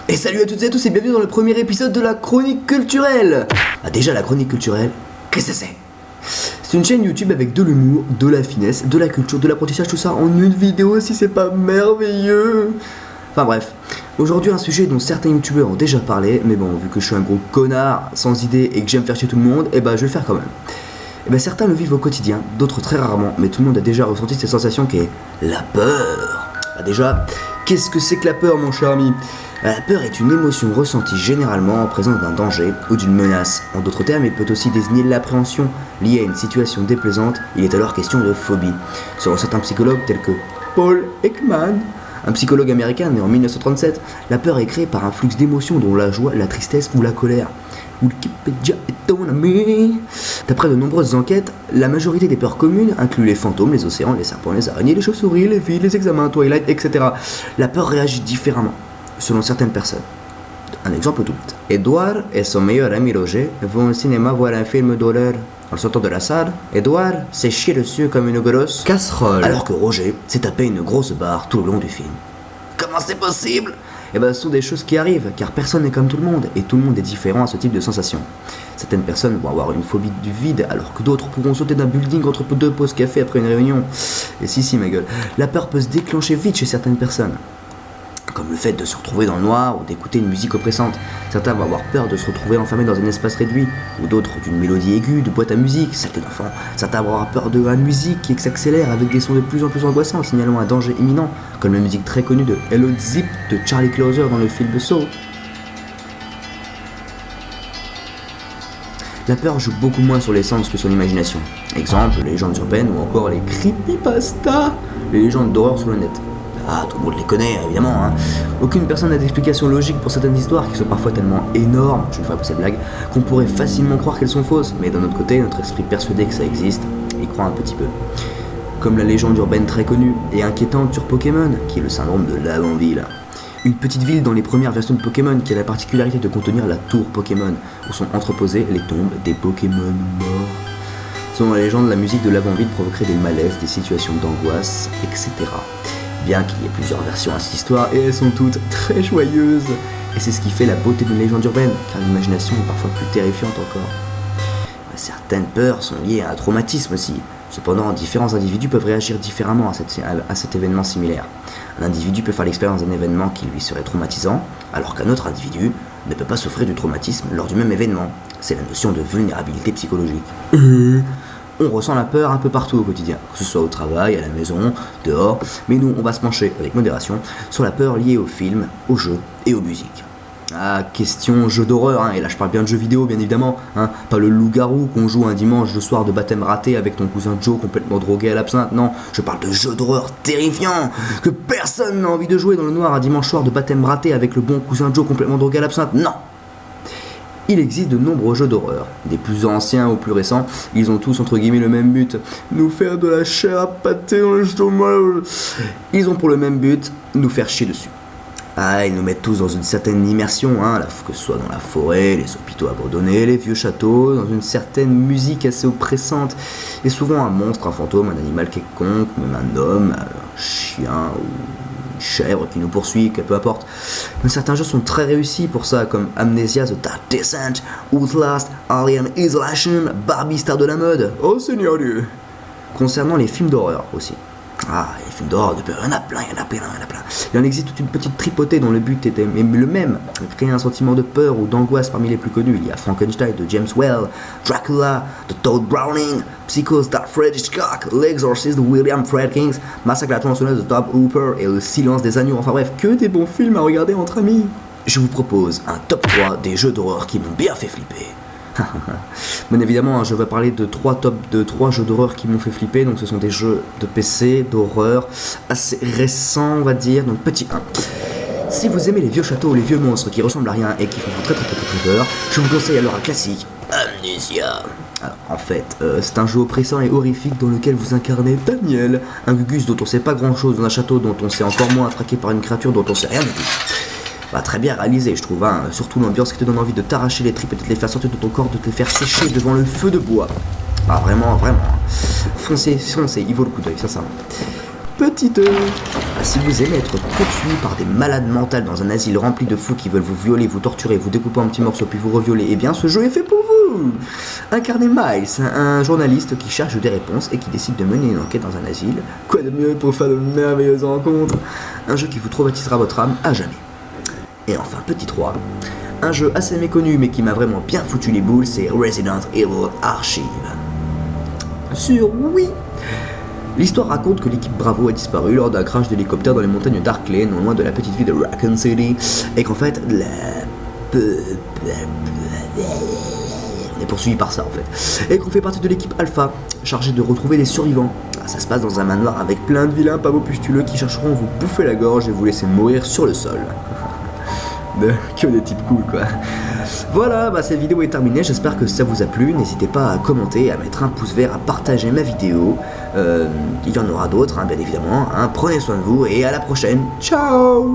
Et salut à toutes et à tous et bienvenue dans le premier épisode de la chronique culturelle. Ah déjà la chronique culturelle, qu'est-ce que c'est? C'est une chaîne YouTube avec de l'humour, de la finesse, de la culture, de l'apprentissage, tout ça en une vidéo, si c'est pas merveilleux. Enfin bref, aujourd'hui un sujet dont certains youtubeurs ont déjà parlé, mais bon, vu que je suis un gros connard, sans idée et que j'aime faire chier tout le monde, je vais le faire quand même. Certains le vivent au quotidien, d'autres très rarement, mais tout le monde a déjà ressenti cette sensation qui est la peur. Déjà, qu'est-ce que c'est que la peur, mon cher ami? La peur est une émotion ressentie généralement en présence d'un danger ou d'une menace. En d'autres termes, il peut aussi désigner l'appréhension liée à une situation déplaisante. Il est alors question de phobie. Selon certains psychologues tels que Paul Ekman, un psychologue américain né en 1937, la peur est créée par un flux d'émotions dont la joie, la tristesse ou la colère. Wikipédia est ton ami. D'après de nombreuses enquêtes, la majorité des peurs communes incluent les fantômes, les océans, les serpents, les araignées, les chauves-souris, les filles, les examens, Twilight, etc. La peur réagit différemment selon certaines personnes. Un exemple tout. Edouard et son meilleur ami Roger vont au cinéma voir un film d'horreur. En sortant de la salle, Edouard s'est chié dessus comme une grosse casserole, alors que Roger s'est tapé une grosse barre tout le long du film. Comment c'est possible? Ce sont des choses qui arrivent, car personne n'est comme tout le monde, et tout le monde est différent à ce type de sensation. Certaines personnes vont avoir une phobie du vide, alors que d'autres pourront sauter d'un building entre deux pauses café après une réunion. Et si, ma gueule. La peur peut se déclencher vite chez certaines personnes, comme le fait de se retrouver dans le noir ou d'écouter une musique oppressante. Certains vont avoir peur de se retrouver enfermés dans un espace réduit, ou d'autres d'une mélodie aiguë, de boîte à musique, celle d'enfants. Certains vont avoir peur de la musique qui s'accélère avec des sons de plus en plus angoissants, signalant un danger imminent, comme la musique très connue de Hello Zip de Charlie Closer dans le film Saw. La peur joue beaucoup moins sur les sens que sur l'imagination. Exemple, les légendes urbaines ou encore les creepypasta, les légendes d'horreur sur le net. Ah, tout le monde les connaît, évidemment, hein. Aucune personne n'a d'explication logique pour certaines histoires qui sont parfois tellement énormes, je ne ferai pas cette blague, qu'on pourrait facilement croire qu'elles sont fausses. Mais d'un autre côté, notre esprit persuadé que ça existe, y croit un petit peu. Comme la légende urbaine très connue et inquiétante sur Pokémon, qui est le syndrome de l'Avonville. Une petite ville dans les premières versions de Pokémon qui a la particularité de contenir la tour Pokémon, où sont entreposées les tombes des Pokémon morts. Selon la légende, la musique de l'Avonville provoquerait des malaises, des situations d'angoisse, etc. Bien qu'il y ait plusieurs versions à cette histoire, et elles sont toutes très joyeuses. Et c'est ce qui fait la beauté d'une légende urbaine, car l'imagination est parfois plus terrifiante encore. Certaines peurs sont liées à un traumatisme aussi. Cependant, différents individus peuvent réagir différemment à cet événement similaire. Un individu peut faire l'expérience d'un événement qui lui serait traumatisant, alors qu'un autre individu ne peut pas souffrir du traumatisme lors du même événement. C'est la notion de vulnérabilité psychologique. On ressent la peur un peu partout au quotidien, que ce soit au travail, à la maison, dehors, mais nous, on va se pencher, avec modération, sur la peur liée aux films, aux jeux et aux musiques. Ah, question jeu d'horreur, hein, et là je parle bien de jeux vidéo, bien évidemment, hein, pas le loup-garou qu'on joue un dimanche de soir de baptême raté avec ton cousin Joe complètement drogué à l'absinthe, non, je parle de jeux d'horreur terrifiants, que personne n'a envie de jouer dans le noir un dimanche soir de baptême raté avec le bon cousin Joe complètement drogué à l'absinthe, non. Il existe de nombreux jeux d'horreur, des plus anciens aux plus récents, ils ont tous entre guillemets le même but, nous faire de la chair à pâté dans l'estomac. Ils ont pour le même but, nous faire chier dessus. Ah, ils nous mettent tous dans une certaine immersion, hein, que ce soit dans la forêt, les hôpitaux abandonnés, les vieux châteaux, dans une certaine musique assez oppressante, et souvent un monstre, un fantôme, un animal quelconque, même un homme, un chien ou une chèvre qui nous poursuit, peu importe. Mais certains jeux sont très réussis pour ça, comme Amnesia, The Dark Descent, Outlast, Alien Isolation, Barbie star de la mode. Oh Seigneur Dieu. Concernant les films d'horreur aussi. Ah, les films d'horreur, il y en a plein. Il en existe toute une petite tripotée dont le but était le même, créer un sentiment de peur ou d'angoisse parmi les plus connus. Il y a Frankenstein de James Whale, Dracula de Todd Browning, Psycho d'Alfred Hitchcock, L'Exorcist de William Friedkin, Massacre à la tronçonneuse de Tobe Hooper et Le Silence des agneaux. Enfin bref, que des bons films à regarder entre amis. Je vous propose un top 3 des jeux d'horreur qui m'ont bien fait flipper. Bien évidemment, je vais parler de 3 jeux d'horreur qui m'ont fait flipper. Donc ce sont des jeux de PC, d'horreur, assez récents on va dire. Donc petit 1. Si vous aimez les vieux châteaux ou les vieux monstres qui ressemblent à rien et qui font très peur, je vous conseille alors un classique, Amnesia. Alors, en fait, c'est un jeu oppressant et horrifique dans lequel vous incarnez Daniel, un Gugus dont on sait pas grand chose, dans un château dont on sait encore moins attraqué par une créature dont on sait rien du tout. Très bien réalisé je trouve, hein. Surtout l'ambiance qui te donne envie de t'arracher les tripes et de te les faire sortir de ton corps, de te les faire sécher devant le feu de bois. Vraiment, foncez, il vaut le coup d'œil, sincèrement. petite... si vous aimez être poursuivi par des malades mentales dans un asile rempli de fous qui veulent vous violer, vous torturer, vous découper en petits morceaux puis vous revioler, eh bien ce jeu est fait pour vous. Incarnez Miles, un journaliste qui cherche des réponses et qui décide de mener une enquête dans un asile. Quoi de mieux pour faire de merveilleuses rencontres? Un jeu qui vous traumatisera votre âme à jamais. Et enfin, petit 3, un jeu assez méconnu mais qui m'a vraiment bien foutu les boules, c'est Resident Evil Archive. Sur Wii. L'histoire raconte que l'équipe Bravo a disparu lors d'un crash d'hélicoptère dans les montagnes d'Arklay, non loin de la petite ville de Raccoon City, et qu'en fait, on est poursuivi par ça en fait, et qu'on fait partie de l'équipe Alpha, chargée de retrouver les survivants. Ça se passe dans un manoir avec plein de vilains pavots pustuleux qui chercheront à vous bouffer la gorge et vous laisser mourir sur le sol. Que des types cool quoi. Voilà, cette vidéo est terminée, j'espère que ça vous a plu, n'hésitez pas à commenter, à mettre un pouce vert, à partager ma vidéo, il y en aura d'autres bien évidemment, prenez soin de vous et à la prochaine, ciao.